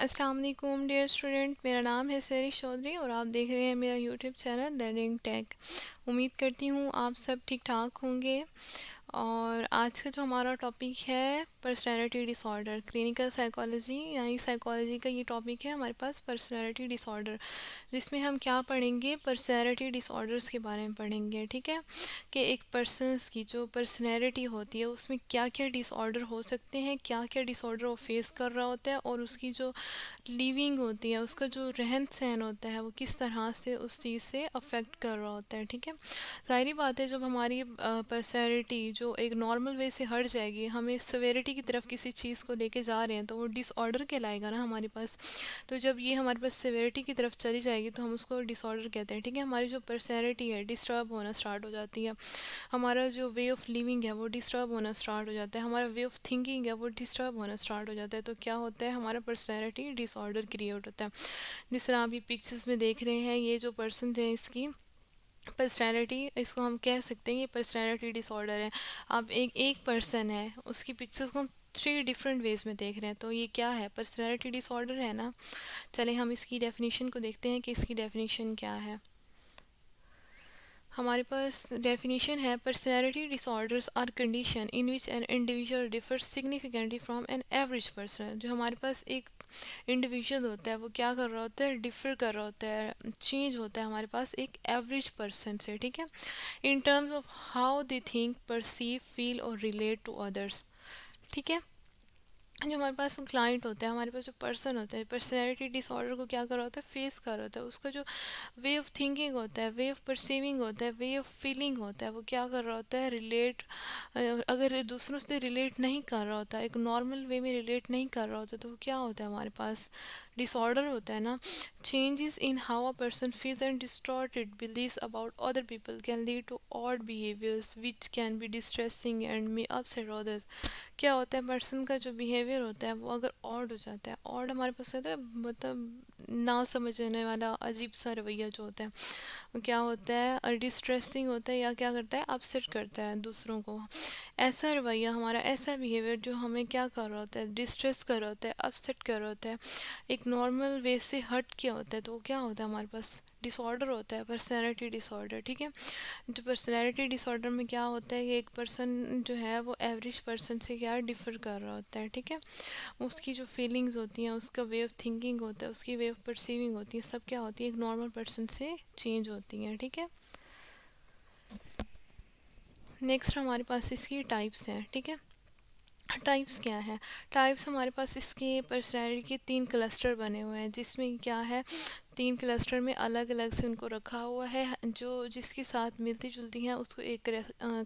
अस्सलाम वालेकुम dear student, मेरा नाम है सरिश चौधरी और आप देख रहे हैं मेरा यूट्यूब चैनल लर्निंग टेक। उम्मीद करती हूँ आप सब ठीक ठाक होंगे। और आज का जो हमारा टॉपिक है पर्सनैलिटी डिसऑर्डर, क्लिनिकल साइकोलॉजी यानी साइकोलॉजी का ये टॉपिक है हमारे पास पर्सनैलिटी डिसऑर्डर, जिसमें हम क्या पढ़ेंगे, पर्सनैलिटी डिसऑर्डर्स के बारे में पढ़ेंगे। ठीक है, कि एक पर्सनस की जो पर्सनैलिटी होती है उसमें क्या क्या डिसऑर्डर हो सकते हैं, क्या क्या डिसऑर्डर वो फेस कर रहा होता है और उसकी जो लिविंग होती है, उसका जो रहन सहन होता है वो किस तरह से उस चीज़ से अफेक्ट कर रहा होता है। ठीक है, ज़ाहिरी बात है जब हमारी पर्सनैलिटी जो एक नॉर्मल वे से हट जाएगी, हमें सवेरिटी की तरफ किसी चीज़ को लेके जा रहे हैं तो वो डिसऑर्डर कहलाएगा ना हमारे पास। तो जब ये हमारे पास सवेरिटी की तरफ चली जाएगी तो हम उसको डिसऑर्डर कहते हैं। ठीक है, हमारी जो पर्सनैलिटी है डिस्टर्ब होना स्टार्ट हो जाती है, हमारा जो वे ऑफ लिविंग है वो डिस्टर्ब होना स्टार्ट हो जाता है, हमारा वे ऑफ थिंकिंग है वो डिस्टर्ब होना स्टार्ट हो जाता है। तो क्या होता है, हमारा पर्सनैलिटी डिसऑर्डर क्रिएट होता है। जिस तरह आप ये पिक्चर्स में देख रहे हैं, ये जो पर्सन है इसकी पर्सनैलिटी, इसको हम कह सकते हैं ये पर्सनैलिटी डिसऑर्डर है। अब एक एक पर्सन है, उसकी पिक्चर्स को हम थ्री डिफरेंट वेज में देख रहे हैं, तो ये क्या है, पर्सनैलिटी डिसऑर्डर है ना। चलें हम इसकी डेफिनेशन को देखते हैं कि इसकी डेफिनेशन क्या है। हमारे पास डेफिनेशन है, personality disorders are condition in which an individual differs significantly from an average person. जो हमारे पास एक इंडिविजुअल होता है वो क्या कर रहा होता है, डिफ़र कर रहा होता है, चेंज होता है हमारे पास एक एवरेज पर्सन से। ठीक है, in terms of how they think, perceive, feel और रिलेट टू अदर्स। ठीक है, जो हमारे पास क्लाइंट होता है, हमारे पास जो पर्सन होता है, पर्सनैलिटी डिसऑर्डर को क्या कर रहा होता है, फेस कर रहा होता है। उसका जो वे ऑफ थिंकिंग होता है, वे ऑफ परसीविंग होता है, वे ऑफ फीलिंग होता है, वो क्या कर रहा होता है, रिलेट, अगर दूसरों से रिलेट नहीं कर रहा होता, एक नॉर्मल वे में रिलेट नहीं कर रहा होता, तो वो क्या होता है, हमारे पास डिसऑर्डर होता है ना। Changes in how a person feels and distorted believes about other people can lead to odd behaviours which can be distressing and may upset others. क्या होता है, पर्सन का जो बिहेवियर होता है वो अगर ऑड हो जाता है, ऑड हमारे पास होता है मतलब ना समझने वाला अजीब सा रवैया जो होता है, वो क्या होता है, डिस्ट्रेसिंग होता है या क्या करता है, अपसेट करता है दूसरों को। ऐसा रवैया हमारा, ऐसा बिहेवियर जो हमें क्या कर रहा होता है, डिस्ट्रेस कर रहा होता है, अपसेट कर रहा होता है, एक नॉर्मल वे से हट के होता है, तो वो क्या होता है, हमारे पास डिसऑर्डर होता है, पर्सनैलिटी डिसऑर्डर। ठीक है, जो पर्सनैलिटी डिसऑर्डर में क्या होता है कि एक पर्सन जो है वो एवरेज पर्सन से क्या डिफ़र कर रहा होता है। ठीक है, उसकी जो फीलिंग्स होती हैं, उसका वे ऑफ थिंकिंग होता है, उसकी वे ऑफ परसीविंग होती है, सब क्या होती है, एक नॉर्मल पर्सन से चेंज होती हैं। ठीक है, नेक्स्ट हमारे पास इसकी टाइप्स हैं। ठीक है, टाइप्स क्या है, टाइप्स हमारे पास इसके पर्सनैलिटी के तीन क्लस्टर बने हुए हैं, जिसमें क्या है, तीन क्लस्टर में अलग अलग से उनको रखा हुआ है। जो जिसके साथ मिलती जुलती हैं उसको एक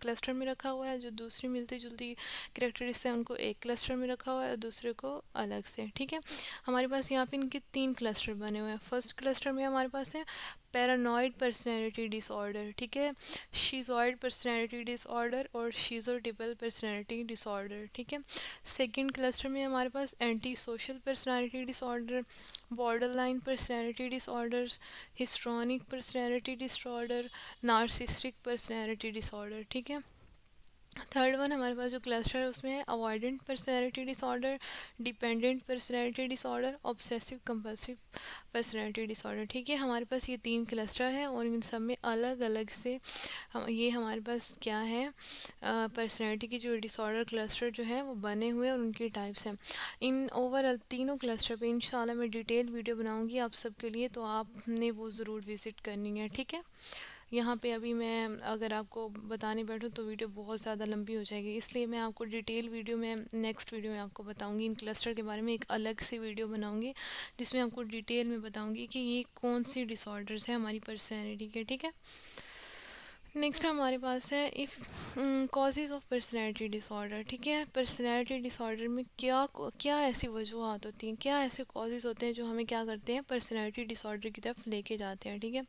क्लस्टर में रखा हुआ है, जो दूसरी मिलती जुलती करेक्टरिस्टिक्स हैं उनको एक क्लस्टर में रखा हुआ है और दूसरे को अलग से। ठीक है, हमारे पास यहाँ पे इनके तीन क्लस्टर बने हुए हैं। फर्स्ट क्लस्टर में हमारे पास है पैरानॉइड पर्सनैलिटी डिसऑर्डर। ठीक है, शीजॉइड पर्सनैलिटी डिसऑर्डर और शीजोटिपल पर्सनैलिटी डिसऑर्डर। ठीक है, सेकंड क्लस्टर में हमारे पास anti social personality disorder, borderline personality disorders, histrionic personality disorder, narcissistic personality disorder. ठीक है, थर्ड वन हमारे पास जो क्लस्टर है उसमें है avoidant personality disorder, dependent personality disorder, obsessive compulsive personality disorder. ठीक है, हमारे पास ये तीन क्लस्टर है और इन सब में अलग अलग से ये हमारे पास क्या है, पर्सनैलिटी की जो डिसऑर्डर क्लस्टर जो है वो बने हुए और उनकी टाइप्स हैं। इन ओवरऑल तीनों क्लस्टर पे इंशाल्लाह मैं डिटेल वीडियो बनाऊंगी आप सबके लिए, तो आपने वो ज़रूर विज़िट करनी है। ठीक है, यहाँ पे अभी मैं अगर आपको बताने बैठूँ तो वीडियो बहुत ज़्यादा लंबी हो जाएगी, इसलिए मैं आपको डिटेल वीडियो में नेक्स्ट वीडियो में आपको बताऊँगी, इन क्लस्टर के बारे में एक अलग से वीडियो बनाऊँगी जिसमें आपको डिटेल में बताऊँगी कि ये कौन सी डिसऑर्डर्स है हमारी पर्सनैलिटी के। ठीक है, नेक्स्ट हमारे पास है if causes of personality disorder. ठीक है, पर्सनैलिटी डिसऑर्डर में क्या क्या ऐसी वजूहत होती हैं, क्या ऐसे कॉजेज़ होते हैं जो हमें क्या करते हैं, पर्सनैलिटी डिसऑर्डर की तरफ लेके जाते हैं। ठीक है,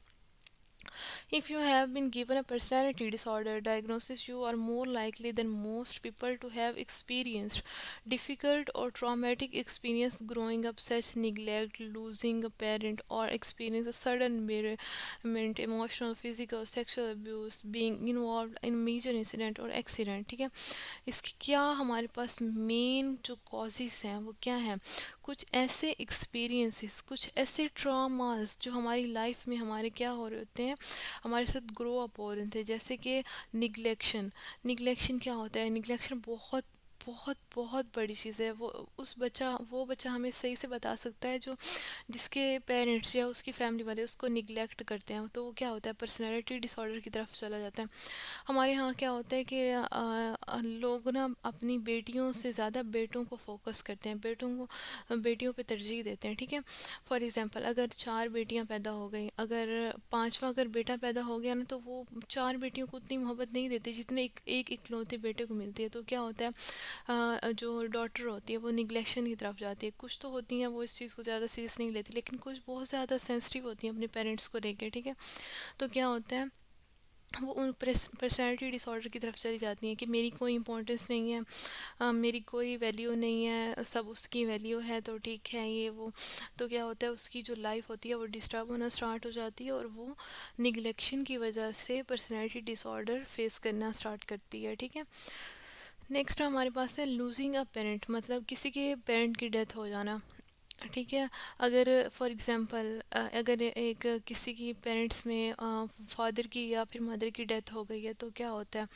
If you have been given a personality disorder diagnosis, you are more likely than most people to have experienced difficult or traumatic experience growing up, such neglect, losing a parent, or experience a sudden bereavement, emotional, physical, sexual abuse, being involved in major incident or accident. ठीक है, इसके क्या हमारे पास main जो causes हैं वो क्या हैं? कुछ ऐसे एक्सपीरियंसेस, कुछ ऐसे ट्रॉमास जो हमारी लाइफ में हमारे क्या हो रहे होते हैं, हमारे साथ ग्रो अप हो रहे थे, जैसे कि निग्लेक्शन। निग्लेक्शन क्या होता है? निग्लेक्शन बहुत बहुत बहुत बड़ी चीज़ है। वो बच्चा हमें सही से बता सकता है जो जिसके पेरेंट्स या उसकी फैमिली वाले उसको निग्लेक्ट करते हैं, तो वो क्या होता है? पर्सनैलिटी डिसऑर्डर की तरफ चला जाता है। हमारे यहाँ क्या होता है कि लोग ना अपनी बेटियों से ज़्यादा बेटों को फोकस करते हैं, बेटियों पे तरजीह देते हैं। ठीक है, फॉर एग्जांपल अगर चार बेटियां पैदा हो गई, अगर पांचवा अगर बेटा पैदा हो गया ना, तो वो चार बेटियों को उतनी मोहब्बत नहीं देते जितने एक इकलौते बेटे को मिलती है। तो क्या होता है, जो डॉटर होती है वो निग्लेक्शन की तरफ जाती है। कुछ तो होती हैं वो इस चीज़ को ज़्यादा सीरियस नहीं लेती, लेकिन कुछ बहुत ज़्यादा सेंसिटिव होती हैं अपने पेरेंट्स को लेकर। ठीक है, तो क्या होता है, वो उन पर्सनैलिटी डिसऑर्डर की तरफ चली जाती हैं कि मेरी कोई इंपॉर्टेंस नहीं है, मेरी कोई वैल्यू नहीं है, सब उसकी वैल्यू है तो ठीक है ये वो। तो क्या होता है, उसकी जो लाइफ होती है वो डिस्टर्ब होना स्टार्ट हो जाती है, और वो निगलेक्शन की वजह से पर्सनैलिटी डिसऑर्डर फेस करना स्टार्ट करती है। ठीक है, नेक्स्ट हमारे पास है लूजिंग अ पेरेंट, मतलब किसी के पेरेंट की डेथ हो जाना। ठीक है, अगर फॉर एग्जांपल अगर एक किसी की पेरेंट्स में फादर की या फिर मदर की डेथ हो गई है, तो क्या होता है,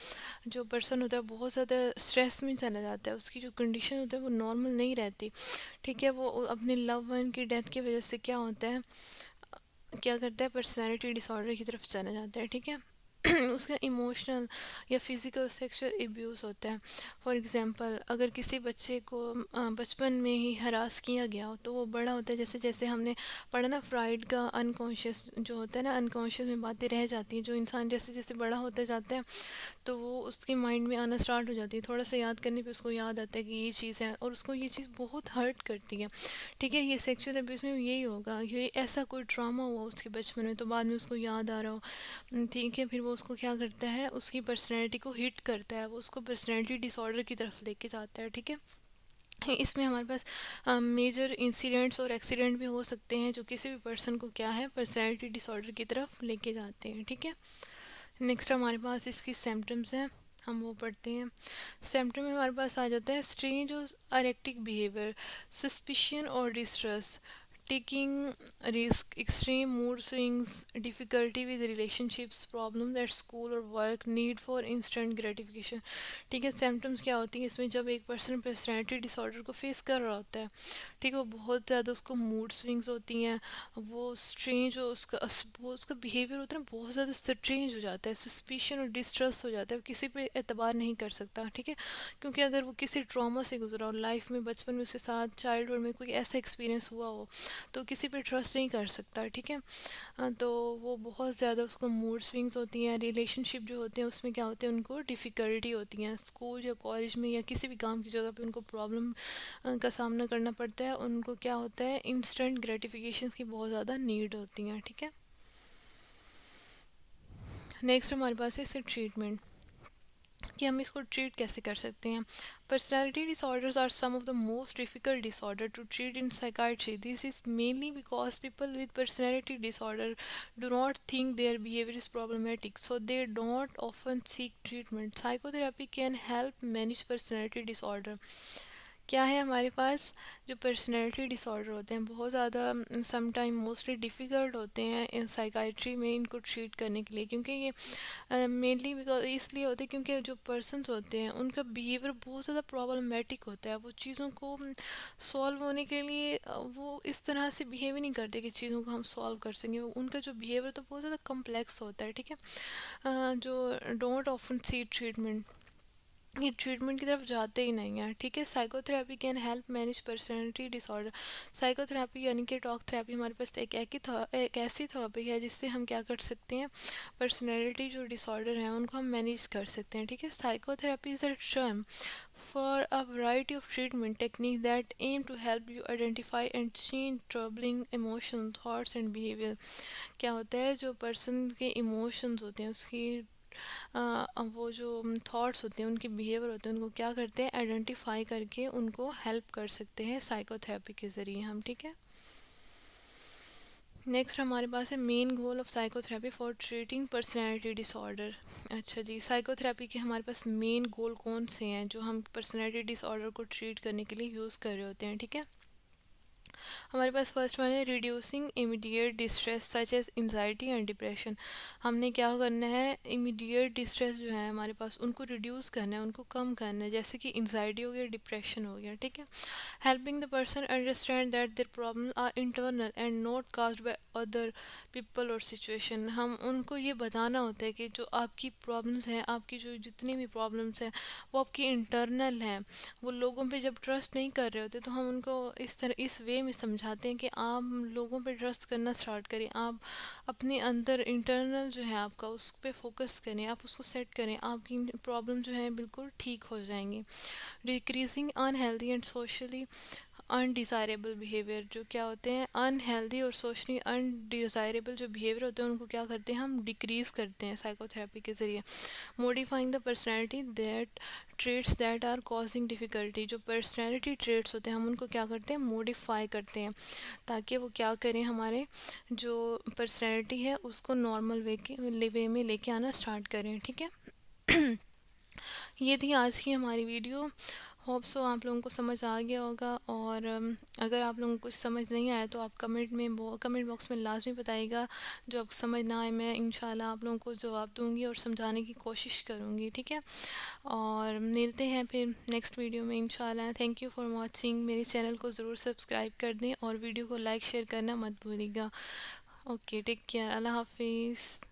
जो पर्सन होता है बहुत ज़्यादा स्ट्रेस में चला जाता है, उसकी जो कंडीशन होता है वो नॉर्मल नहीं रहती। ठीक है, वो अपने लव वन की डेथ की वजह से क्या होता है, क्या करता है, पर्सनैलिटी डिसऑर्डर की तरफ चला जाता है। ठीक है, उसका इमोशनल या फिज़िकल सेक्सुअल एब्यूज़ होता है। फॉर एग्ज़ाम्पल अगर किसी बच्चे को बचपन में ही हरास किया गया हो, तो वो बड़ा होता है, जैसे जैसे हमने पढ़ा ना फ्राइड का अनकॉन्शियस जो होता है ना, अनकॉन्शियस में बातें रह जाती हैं, जो इंसान जैसे जैसे बड़ा होता जाता है तो वो उसके माइंड में आना स्टार्ट हो जाती है। थोड़ा सा याद करने पे उसको याद आता है कि ये चीज़ है, और उसको ये चीज़ बहुत हर्ट करती है। ठीक है, ये सेक्सुअल अब्यूज़ में यही होगा, ये ऐसा कोई ड्रामा हुआ उसके बचपन में तो बाद में उसको याद आ रहा हो। ठीक है, फिर वो उसको क्या करता है, उसकी पर्सनैलिटी को हिट करता है, वो उसको पर्सनैलिटी डिसऑर्डर की तरफ लेके जाता है। ठीक है, इसमें हमारे पास मेजर इंसिडेंट्स और एक्सीडेंट भी हो सकते हैं जो किसी भी पर्सन को क्या है, पर्सनैलिटी डिसऑर्डर की तरफ लेके जाते हैं। ठीक है, नेक्स्ट हमारे पास इसकी सिम्टम्स हैं, हम वो पढ़ते हैं। सिम्टम में हमारे पास आ जाता है स्ट्रेंज और अरेक्टिक बिहेवियर, सस्पिशन और distrust, taking risk, extreme mood swings, difficulty with relationships, problem at school और work, need for instant gratification. ठीक है, सिम्टम्स क्या होती हैं इसमें, जब एक पर्सन पर्सनैलिटी डिसऑर्डर को फेस कर रहा होता है, ठीक है, वो बहुत ज़्यादा उसको मूड स्विंग्स होती हैं, वो स्ट्रेंज हो वो उसका बिहेवियर होता है ना बहुत ज़्यादा स्ट्रेंज हो जाता है, सस्पिशन और डिस्ट्रस्ट हो जाता है, वो किसी पे एतबार नहीं कर सकता। ठीक है, क्योंकि अगर वो किसी ट्रॉमा से गुजरा हो लाइफ में, बचपन में उसके साथ चाइल्डहुड में कोई ऐसा एक्सपीरियंस हुआ हो, तो किसी पे ट्रस्ट नहीं कर सकता। ठीक है, तो वो बहुत ज़्यादा उसको मूड स्विंग्स होती हैं, रिलेशनशिप जो होते हैं उसमें क्या होते हैं, उनको डिफ़िकल्टी होती हैं, स्कूल या कॉलेज में या किसी भी काम की जगह पे उनको प्रॉब्लम का सामना करना पड़ता है, उनको क्या होता है, इंस्टेंट ग्रेटिफिकेशन की बहुत ज़्यादा नीड होती हैं। ठीक है, नेक्स्ट हमारे पास है इसका ट्रीटमेंट, कि हम इसको ट्रीट कैसे कर सकते हैं। Personality disorders are some of the most difficult disorder to treat in psychiatry. This is mainly because people with personality disorder do not think their behavior is problematic, so they don't often seek treatment. Psychotherapy can help manage personality disorder. क्या है हमारे पास, जो personality disorder होते हैं बहुत ज़्यादा some time mostly difficult होते हैं इन साइकाइट्री में इनको ट्रीट करने के लिए, क्योंकि ये मेनली बिकॉज इसलिए होते हैं क्योंकि जो पर्सन्स होते हैं उनका बिहेवियर बहुत ज़्यादा प्रॉब्लमेटिक होता है, वो चीज़ों को सॉल्व होने के लिए वो इस तरह से बिहेव ही नहीं करते कि चीज़ों को हम सॉल्व कर सकें, उनका जो बिहेवियर तो बहुत ज़्यादा कम्प्लेक्स होता है। ठीक है, जो डोंट ऑफन सी ट्रीटमेंट, ये ट्रीटमेंट की तरफ जाते ही नहीं हैं, ठीक है। Psychotherapy can help manage personality disorder. Psychotherapy यानी कि टॉक थेरेपी हमारे पास एक ऐसी थेरेपी है जिससे हम क्या कर सकते हैं, पर्सनैलिटी जो डिसऑर्डर हैं उनको हम मैनेज कर सकते हैं, ठीक है। Psychotherapy is a term for a variety of treatment technique that aim to help you identify and change troubling emotion thoughts and behaviour. क्या होता है, जो पर्सन के इमोशंस होते हैं उसकी वो जो थॉट्स होते हैं, उनके बिहेवियर होते हैं, उनको क्या करते हैं, आइडेंटिफाई करके उनको हेल्प कर सकते हैं साइकोथेरेपी के ज़रिए हम, ठीक है। नेक्स्ट हमारे पास है main goal of psychotherapy for treating personality disorder. अच्छा जी, साइकोथेरेपी के हमारे पास मेन गोल कौन से हैं जो हम पर्सनैलिटी डिसऑर्डर को ट्रीट करने के लिए यूज़ कर रहे होते हैं, ठीक है। हमारे पास फर्स्ट वन है reducing immediate distress such as anxiety and depression. हमने क्या करना है, इमीडिएट डिस्ट्रेस जो है हमारे पास उनको रिड्यूस करना है, उनको कम करना है, जैसे कि एंजाइटी हो गया, डिप्रेशन हो गया, ठीक है। Helping the person understand that their problem are internal and not caused by other people और सिचुएशन। हम उनको ये बताना होता है कि जो आपकी प्रॉब्लम्स हैं, आपकी जो जितनी भी प्रॉब्लम्स हैं वो आपकी इंटरनल हैं। वो लोगों पे जब ट्रस्ट नहीं कर रहे होते तो हम उनको इस तरह इस वे में समझाते हैं कि आप लोगों पे ट्रस्ट करना स्टार्ट करें, आप अपने अंदर इंटरनल जो है आपका उस पे फोकस करें, आप उसको सेट करें, आपकी प्रॉब्लम जो है बिल्कुल ठीक हो जाएंगी। Decreasing unhealthy and socially undesirable behaviour, जो क्या होते हैं अनहेल्दी और सोशली अनडिज़ायरेबल जो बिहेवियर होते हैं उनको क्या करते हैं, हम डिक्रीज़ करते हैं साइकोथेरेपी के ज़रिए। Modifying the personality that traits that are causing difficulty, जो पर्सनैलिटी ट्रेट्स होते हैं हम उनको क्या करते हैं, मॉडिफाई करते हैं, ताकि वो क्या करें, हमारे जो पर्सनैलिटी है उसको नॉर्मल वे में लेके आना स्टार्ट करें, ठीक है। ये थी आज की हमारी वीडियो। होप सो आप लोगों को समझ आ गया होगा, और अगर आप लोगों को कुछ समझ नहीं आया तो आप कमेंट बॉक्स में लाजमी बताइएगा। जो आपको समझ ना आए मैं इंशाल्लाह आप लोगों को जवाब दूंगी और समझाने की कोशिश करूंगी, ठीक है। और मिलते हैं फिर नेक्स्ट वीडियो में इंशाल्लाह। Thank you for watching. मेरे चैनल को ज़रूर सब्सक्राइब कर दें और वीडियो को लाइक शेयर करना मत भूलिएगा। ओके, टेक केयर, अल्लाह हाफिज़।